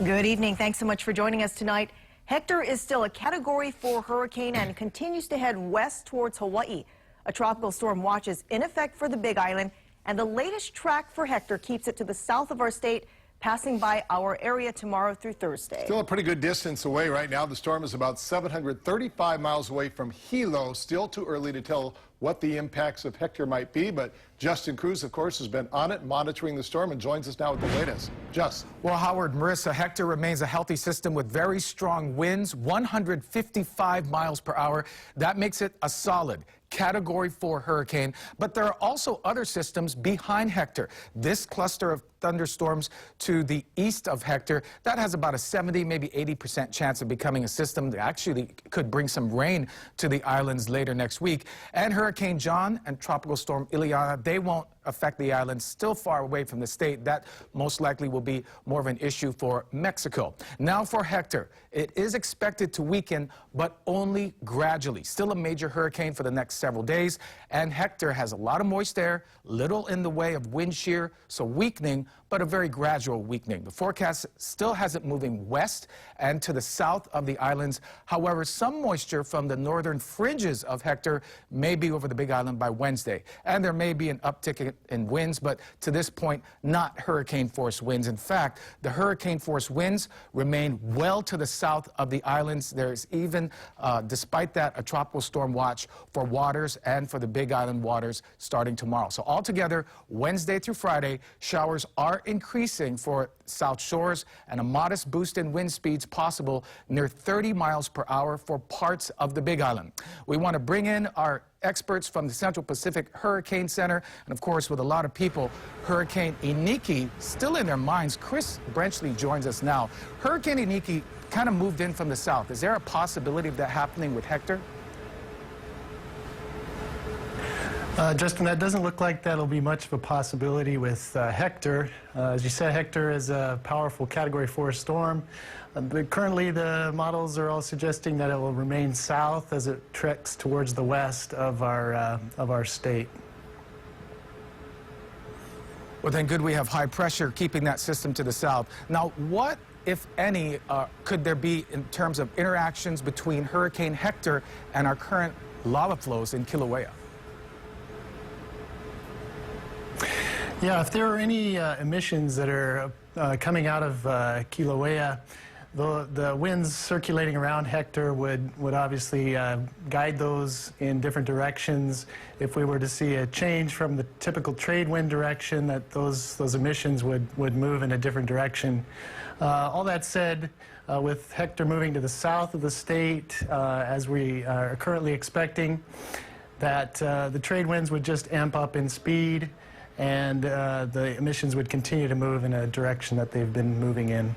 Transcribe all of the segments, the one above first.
Good evening. Thanks so much for joining us tonight. Hector is still a Category 4 hurricane and continues to head west towards Hawaii. A tropical storm watch is in effect for the Big Island, and the latest track for Hector keeps it to the south of our state, passing by our area tomorrow through Thursday. Still a pretty good distance away right now. The storm is about 735 miles away from Hilo. Still too early to tell what the impacts of Hector might be, but Justin Cruz, of course, has been on it, monitoring the storm, and joins us now with the latest. Justin. Well, Howard, Marissa, Hector remains a healthy system with very strong winds, 155 miles per hour. That makes it a solid Category 4 hurricane, but there are also other systems behind Hector. This cluster of thunderstorms to the east of Hector, that has about a 70, maybe 80% chance of becoming a system that actually could bring some rain to the islands later next week. And Hurricane John and Tropical Storm Ileana, they won't affect the islands, still far away from the state. That most likely will be more of an issue for Mexico. Now for Hector, it is expected to weaken, but only gradually. Still a major hurricane for the next several days, and Hector has a lot of moist air, little in the way of wind shear, so weakening, but a very gradual weakening. The forecast still has it moving west and to the south of the islands. However, some moisture from the northern fringes of Hector may be over the Big Island by Wednesday, and there may be an uptick in winds, but to this point, not hurricane force winds. In fact, the hurricane force winds remain well to the south of the islands. There's even, despite that, a tropical storm watch for waters and for the Big Island waters starting tomorrow. So altogether, Wednesday through Friday, showers are increasing for South Shores and a modest boost in wind speeds possible near 30 miles per hour for parts of the Big Island. We want to bring in our experts from the Central Pacific Hurricane Center, and of course with a lot of people, Hurricane Iniki still in their minds. Chris Brenchley joins us now. Hurricane Iniki kind of moved in from the south. Is there a possibility of that happening with Hector? Justin, that doesn't look like that'll be much of a possibility with Hector. As you said, Hector is a powerful Category 4 storm. Currently, the models are all suggesting that it will remain south as it treks towards the west of our state. Well, then good we have high pressure keeping that system to the south. Now, what, if any, could there be in terms of interactions between Hurricane Hector and our current lava flows in Kilauea? Yeah, if there are any emissions that are coming out of Kilauea, the winds circulating around Hector would obviously guide those in different directions. If we were to see a change from the typical trade wind direction, that those emissions would move in a different direction. All that said, with Hector moving to the south of the state, as we are currently expecting, that the trade winds would just amp up in speed, and the emissions would continue to move in a direction that they've been moving in.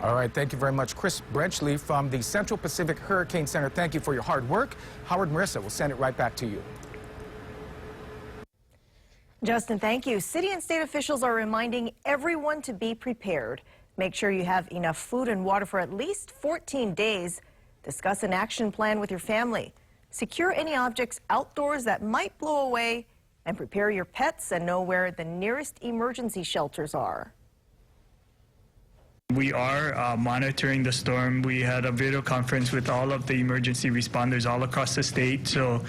All right, thank you very much. Chris Brenchley from the Central Pacific Hurricane Center, thank you for your hard work. Howard, Marissa, we'll send it right back to you. Justin, thank you. City and state officials are reminding everyone to be prepared. Make sure you have enough food and water for at least 14 days. Discuss an action plan with your family. Secure any objects outdoors that might blow away, and prepare your pets and know where the nearest emergency shelters are. We are monitoring the storm. We had a video conference with all of the emergency responders all across the state. So,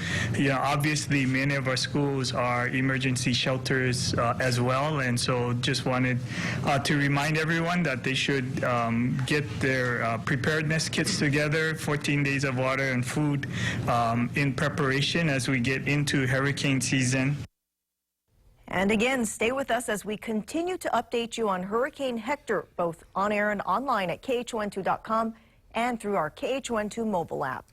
obviously many of our schools are emergency shelters as well. And so just wanted to remind everyone that they should get their preparedness kits together, 14 days of water and food in preparation as we get into hurricane season. And again, stay with us as we continue to update you on Hurricane Hector, both on air and online at KHON2.com and through our KHON2 mobile app.